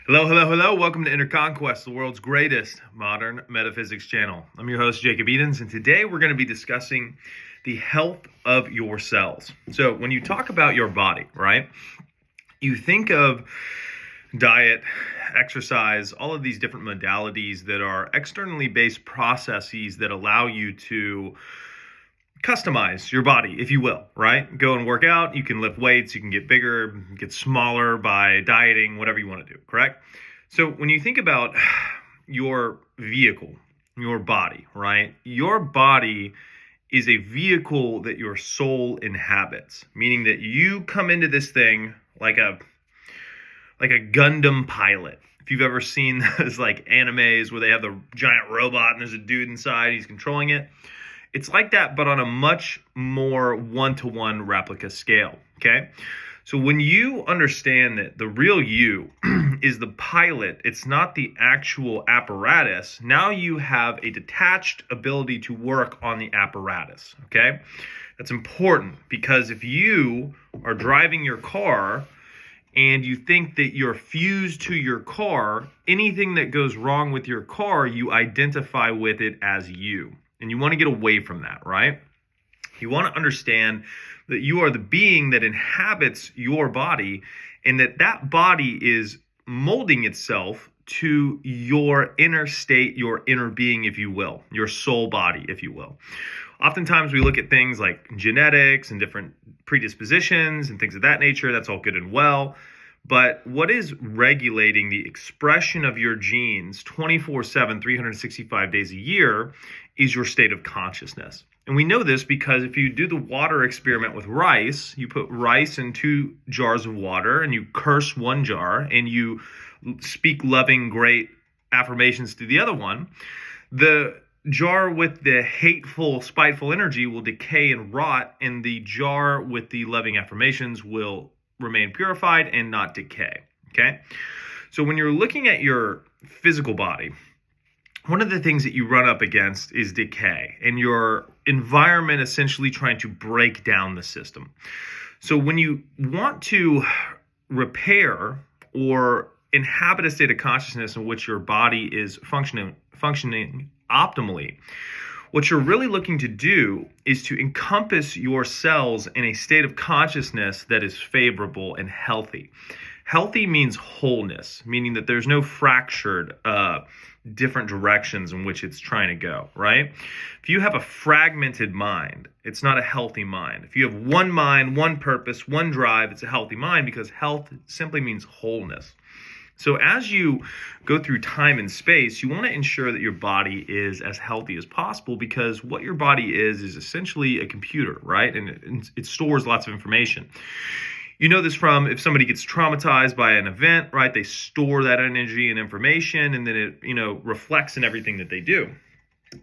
Hello, hello, hello. Welcome to Inner Conquest, the world's greatest modern metaphysics channel. I'm your host, Jacob Edens, and today we're going to be discussing the health of your cells. So when you talk about your body, right, you think of diet, exercise, all of these different modalities that are externally based processes that allow you to customize your body, if you will, right? Go and work out. You can lift weights. You can get bigger, get smaller by dieting, whatever you want to do, correct? So when you think about your vehicle, your body, right? Your body is a vehicle that your soul inhabits, meaning that you come into this thing like a Gundam pilot. If you've ever seen those like animes where they have the giant robot and there's a dude inside, he's controlling it. It's like that, but on a much more one-to-one replica scale, okay? So when you understand that the real you is the pilot, it's not the actual apparatus, now you have a detached ability to work on the apparatus, okay? That's important because if you are driving your car and you think that you're fused to your car, anything that goes wrong with your car, you identify with it as you. And you want to get away from that, right? You want to understand that you are the being that inhabits your body and that body is molding itself to your inner state, your inner being, if you will, your soul body, if you will. Oftentimes we look at things like genetics and different predispositions and things of that nature. That's all good and well. But what is regulating the expression of your genes 24/7, 365 days a year is your state of consciousness. And we know this because if you do the water experiment with rice, you put rice in 2 jars of water and you curse one jar and you speak loving, great affirmations to the other one, the jar with the hateful, spiteful energy will decay and rot, and the jar with the loving affirmations will remain purified and not decay, okay? So when you're looking at your physical body, one of the things that you run up against is decay and your environment essentially trying to break down the system. So when you want to repair or inhabit a state of consciousness in which your body is functioning optimally, what you're really looking to do is to encompass your cells in a state of consciousness that is favorable and healthy. Healthy means wholeness, meaning that there's no fractured different directions in which it's trying to go, right? If you have a fragmented mind, it's not a healthy mind. If you have one mind, one purpose, one drive, it's a healthy mind because health simply means wholeness. So as you go through time and space, you want to ensure that your body is as healthy as possible because what your body is essentially a computer, right? And it stores lots of information. You know this from if somebody gets traumatized by an event, right? They store that energy and information and then it, reflects in everything that they do.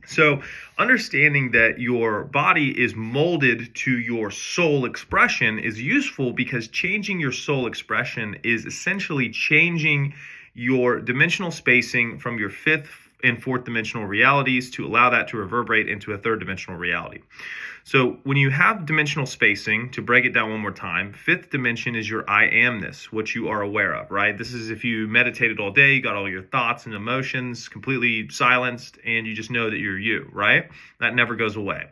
So understanding that your body is molded to your soul expression is useful because changing your soul expression is essentially changing your dimensional spacing from your 5th and 4th dimensional realities to allow that to reverberate into a 3rd dimensional reality. So when you have dimensional spacing, to break it down one more time, 5th dimension is your I amness, what you are aware of, right? This is if you meditated all day, you got all your thoughts and emotions completely silenced, and you just know that you're you, right? That never goes away.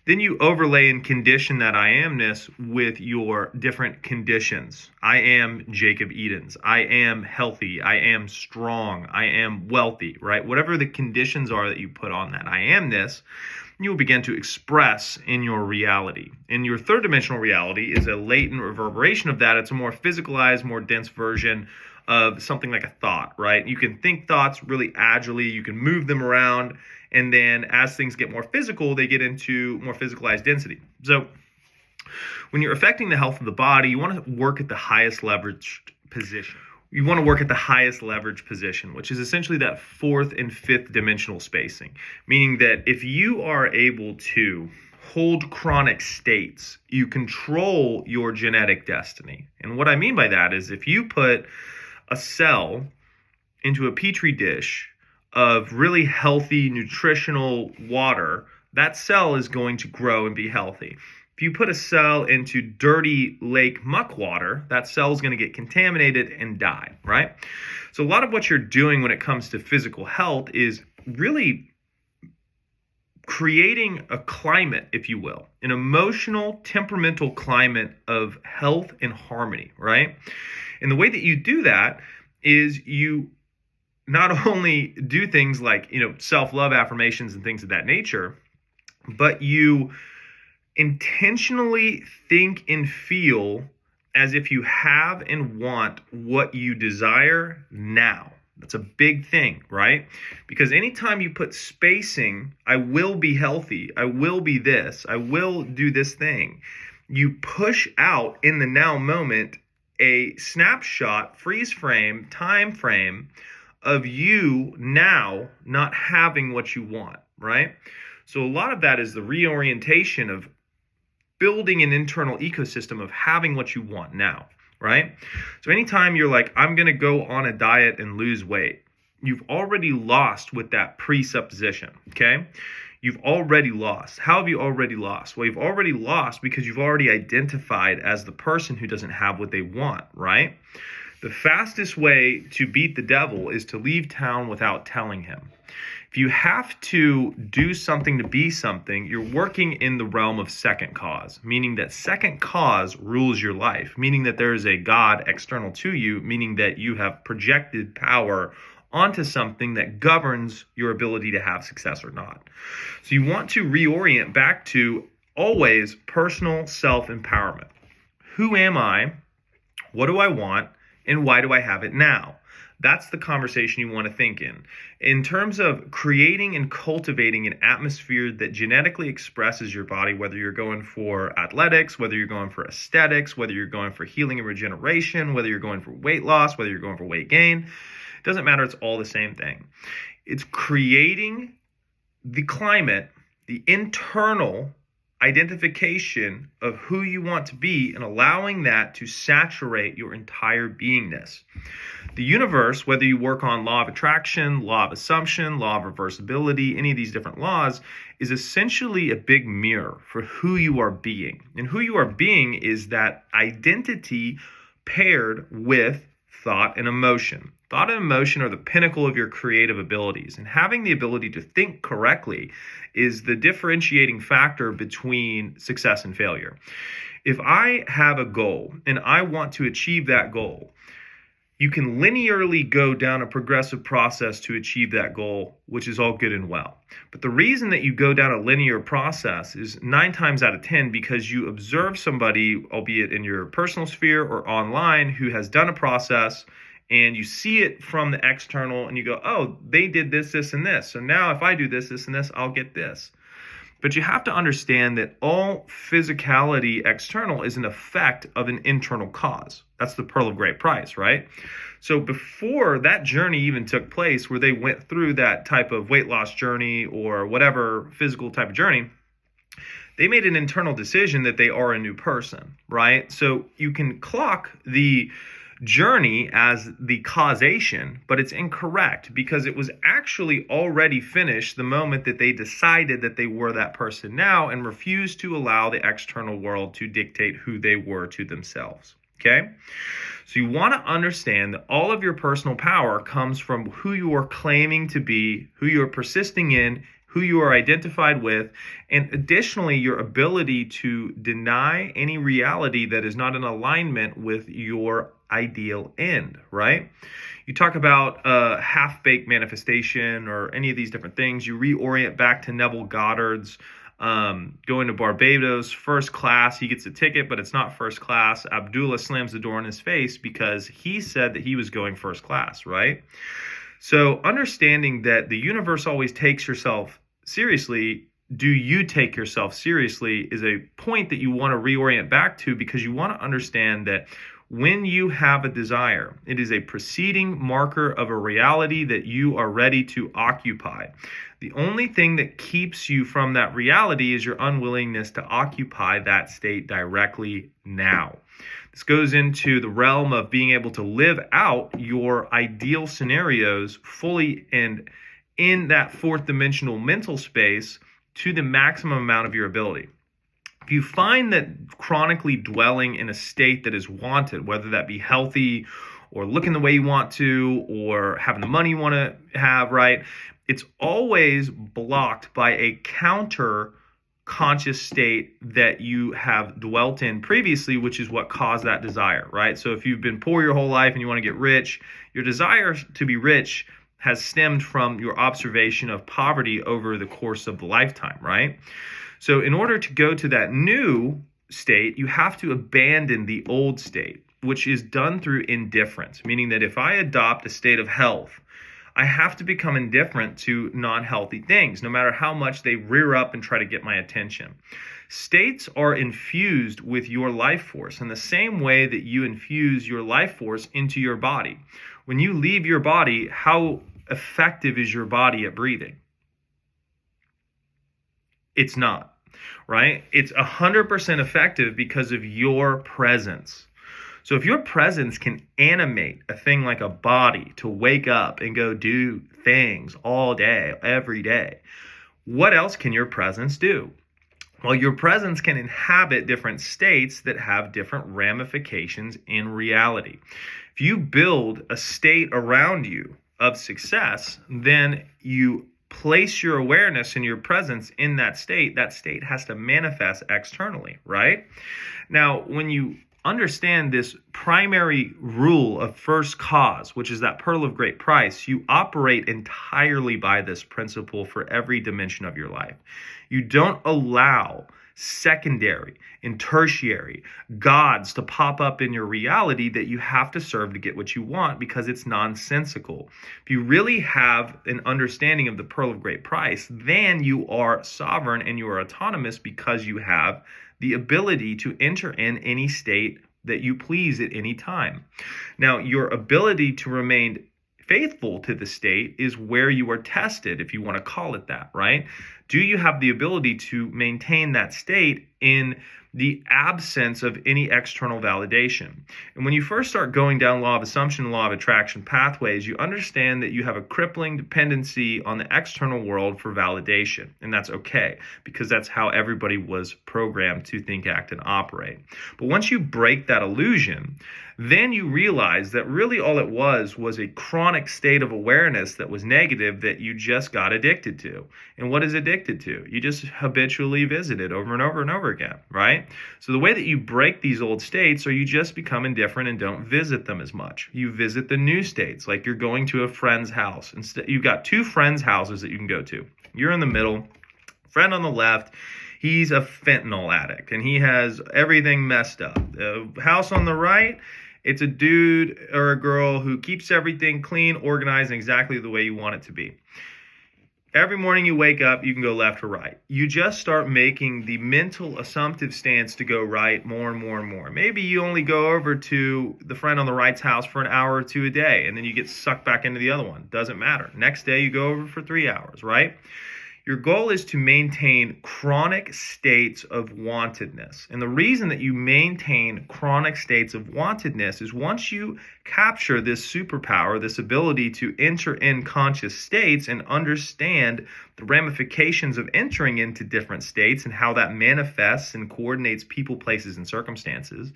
Then you overlay and condition that I amness with your different conditions. I am Jacob Edens. I am healthy. I am strong. I am wealthy, right? Whatever the conditions are that you put on that I amness, you will begin to express in your reality. And your 3rd dimensional reality is a latent reverberation of that. It's a more physicalized, more dense version of something like a thought, right? You can think thoughts really agilely. You can move them around. And then as things get more physical, they get into more physicalized density. So when you're affecting the health of the body, you want to work at the highest leveraged position. You want to work at the highest leverage position, which is essentially that 4th and 5th dimensional spacing, meaning that if you are able to hold chronic states, you control your genetic destiny. And what I mean by that is if you put a cell into a petri dish of really healthy nutritional water, that cell is going to grow and be healthy. If you put a cell into dirty lake muck water, that cell is going to get contaminated and die, right? So a lot of what you're doing when it comes to physical health is really creating a climate, if you will, an emotional, temperamental climate of health and harmony, right? And the way that you do that is you not only do things like, self-love affirmations and things of that nature, but you intentionally think and feel as if you have and want what you desire now. That's a big thing, right? Because anytime you put spacing, I will be healthy, I will be this, I will do this thing, you push out in the now moment a snapshot, freeze frame, time frame of you now not having what you want, right? So a lot of that is the reorientation of building an internal ecosystem of having what you want now, right? So anytime you're like, I'm going to go on a diet and lose weight, you've already lost with that presupposition, okay? You've already lost. How have you already lost? Well, you've already lost because you've already identified as the person who doesn't have what they want, right? The fastest way to beat the devil is to leave town without telling him. If you have to do something to be something, you're working in the realm of second cause, meaning that second cause rules your life, meaning that there is a God external to you, meaning that you have projected power onto something that governs your ability to have success or not. So you want to reorient back to always personal self-empowerment. Who am I? What do I want? And why do I have it now? That's the conversation you want to think in. In terms of creating and cultivating an atmosphere that genetically expresses your body, whether you're going for athletics, whether you're going for aesthetics, whether you're going for healing and regeneration, whether you're going for weight loss, whether you're going for weight gain, it doesn't matter. It's all the same thing. It's creating the climate, the internal identification of who you want to be and allowing that to saturate your entire beingness. The universe, whether you work on law of attraction, law of assumption, law of reversibility, any of these different laws, is essentially a big mirror for who you are being. And who you are being is that identity paired with thought and emotion. Thought and emotion are the pinnacle of your creative abilities, and having the ability to think correctly is the differentiating factor between success and failure. If I have a goal and I want to achieve that goal, you can linearly go down a progressive process to achieve that goal, which is all good and well. But the reason that you go down a linear process is 9 times out of 10 because you observe somebody, albeit in your personal sphere or online, who has done a process, and you see it from the external and you go, oh, they did this, this, and this. So now if I do this, this, and this, I'll get this. But you have to understand that all physicality external is an effect of an internal cause. That's the pearl of great price, right? So before that journey even took place, where they went through that type of weight loss journey or whatever physical type of journey, they made an internal decision that they are a new person, right? So you can clock the journey as the causation, but it's incorrect because it was actually already finished the moment that they decided that they were that person now and refused to allow the external world to dictate who they were to themselves. Okay? So you want to understand that all of your personal power comes from who you are claiming to be, who you are persisting in, who you are identified with, and additionally, your ability to deny any reality that is not in alignment with your ideal end, right? You talk about half-baked manifestation or any of these different things. You reorient back to Neville Goddard's going to Barbados, first class. He gets a ticket, but it's not first class. Abdullah slams the door in his face because he said that he was going first class, right? So understanding that the universe always takes yourself seriously, do you take yourself seriously, is a point that you want to reorient back to, because you want to understand that when you have a desire, it is a preceding marker of a reality that you are ready to occupy. The only thing that keeps you from that reality is your unwillingness to occupy that state directly now. This goes into the realm of being able to live out your ideal scenarios fully and in that fourth dimensional mental space to the maximum amount of your ability. If you find that chronically dwelling in a state that is wanted, whether that be healthy or looking the way you want to or having the money you want to have, right? It's always blocked by a counter conscious state that you have dwelt in previously, which is what caused that desire, right? So if you've been poor your whole life and you want to get rich, your desire to be rich has stemmed from your observation of poverty over the course of the lifetime, right? So in order to go to that new state, you have to abandon the old state, which is done through indifference, meaning that if I adopt a state of health, I have to become indifferent to non-healthy things, no matter how much they rear up and try to get my attention. States are infused with your life force in the same way that you infuse your life force into your body. When you leave your body, how effective is your body at breathing? It's not. Right? It's 100% effective because of your presence. So if your presence can animate a thing like a body to wake up and go do things all day, every day, what else can your presence do? Well, your presence can inhabit different states that have different ramifications in reality. If you build a state around you of success, then you place your awareness and your presence in that state has to manifest externally, right? Now, when you understand this primary rule of first cause, which is that pearl of great price, you operate entirely by this principle for every dimension of your life. You don't allow secondary and tertiary gods to pop up in your reality that you have to serve to get what you want, because it's nonsensical. If you really have an understanding of the pearl of great price, then you are sovereign and you are autonomous, because you have the ability to enter in any state that you please at any time. Now, your ability to remain faithful to the state is where you are tested, if you want to call it that, right? Do you have the ability to maintain that state in the absence of any external validation? And when you first start going down law of assumption, law of attraction pathways, you understand that you have a crippling dependency on the external world for validation. And that's okay, because that's how everybody was programmed to think, act, and operate. But once you break that illusion, then you realize that really all it was a chronic state of awareness that was negative that you just got addicted to. And what is addicted to? You just habitually visit it over and over and over again, right? So the way that you break these old states, or you just become indifferent and don't visit them as much. You visit the new states, like you're going to a friend's house. Instead, you've got two friends' houses that you can go to. You're in the middle, friend on the left. He's a fentanyl addict and he has everything messed up. The house on the right, it's a dude or a girl who keeps everything clean, organized, and exactly the way you want it to be. Every morning you wake up, you can go left or right. You just start making the mental assumptive stance to go right more and more and more. Maybe you only go over to the friend on the right's house for an hour or two a day, and then you get sucked back into the other one. Doesn't matter. Next day you go over for 3 hours, right? Your goal is to maintain chronic states of wantedness. And the reason that you maintain chronic states of wantedness is once you capture this superpower, this ability to enter in conscious states and understand the ramifications of entering into different states and how that manifests and coordinates people, places, and circumstances,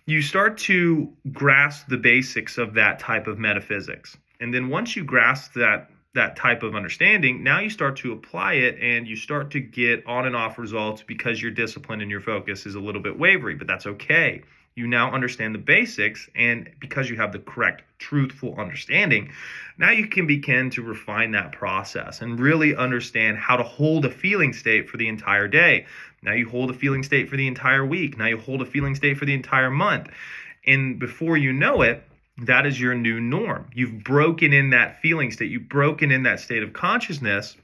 you start to grasp the basics of that type of metaphysics. And then once you grasp that type of understanding, now you start to apply it and you start to get on and off results because your discipline and your focus is a little bit wavery, but that's okay. You now understand the basics, and because you have the correct, truthful understanding, now you can begin to refine that process and really understand how to hold a feeling state for the entire day. Now you hold a feeling state for the entire week. Now you hold a feeling state for the entire month. And before you know it, that is your new norm. You've broken in that feeling state. You've broken in that state of consciousness.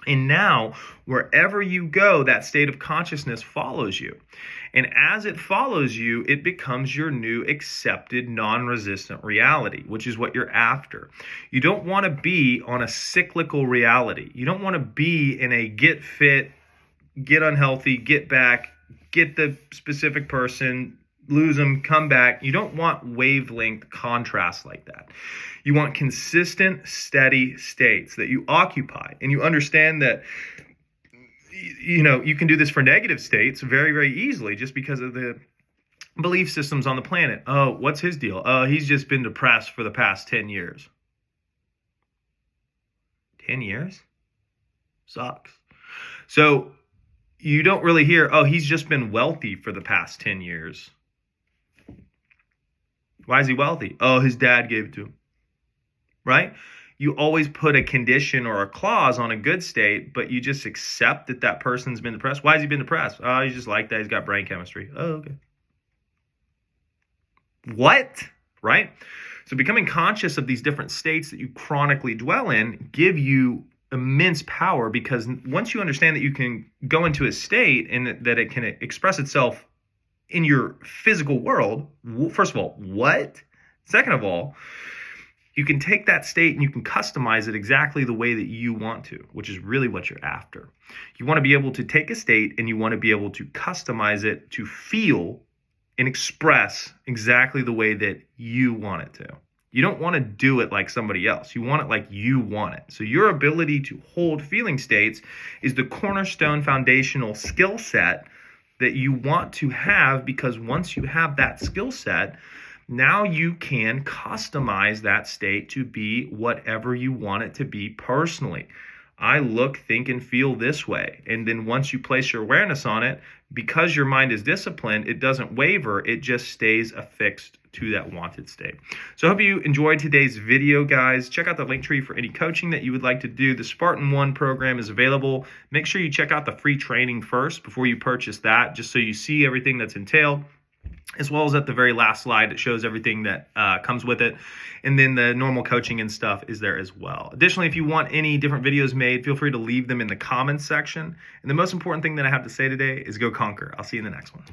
And now, wherever you go, that state of consciousness follows you. And as it follows you, it becomes your new accepted, non-resistant reality, which is what you're after. You don't want to be on a cyclical reality. You don't want to be in a get fit, get unhealthy, get back, get the specific person, lose them, come back. You don't want wavelength contrast like that. You want consistent, steady states that you occupy. And you understand that you can do this for negative states very, very easily just because of the belief systems on the planet. Oh, what's his deal? Oh, he's just been depressed for the past 10 years. 10 years? Sucks. So you don't really hear, oh, he's just been wealthy for the past 10 years. Why is he wealthy? Oh, his dad gave it to him. Right? You always put a condition or a clause on a good state, but you just accept that that person's been depressed. Why has he been depressed? Oh, he's just like that. He's got brain chemistry. Oh, okay. What? Right? So becoming conscious of these different states that you chronically dwell in give you immense power, because once you understand that you can go into a state and that it can express itself in your physical world, first of all, what? Second of all, you can take that state and you can customize it exactly the way that you want to, which is really what you're after. You want to be able to take a state and you want to be able to customize it to feel and express exactly the way that you want it to. You don't want to do it like somebody else. You want it like you want it. So your ability to hold feeling states is the cornerstone foundational skill set that you want to have, because once you have that skill set, now you can customize that state to be whatever you want it to be personally. I look, think, and feel this way. And then once you place your awareness on it, because your mind is disciplined, it doesn't waver. It just stays affixed to that wanted state. So I hope you enjoyed today's video, guys. Check out the link tree for any coaching that you would like to do. The Spartan 1 program is available. Make sure you check out the free training first before you purchase that, just so you see everything that's entailed, as well as at the very last slide, it shows everything that comes with it. And then the normal coaching and stuff is there as well. Additionally, if you want any different videos made, feel free to leave them in the comments section. And the most important thing that I have to say today is go conquer. I'll see you in the next one.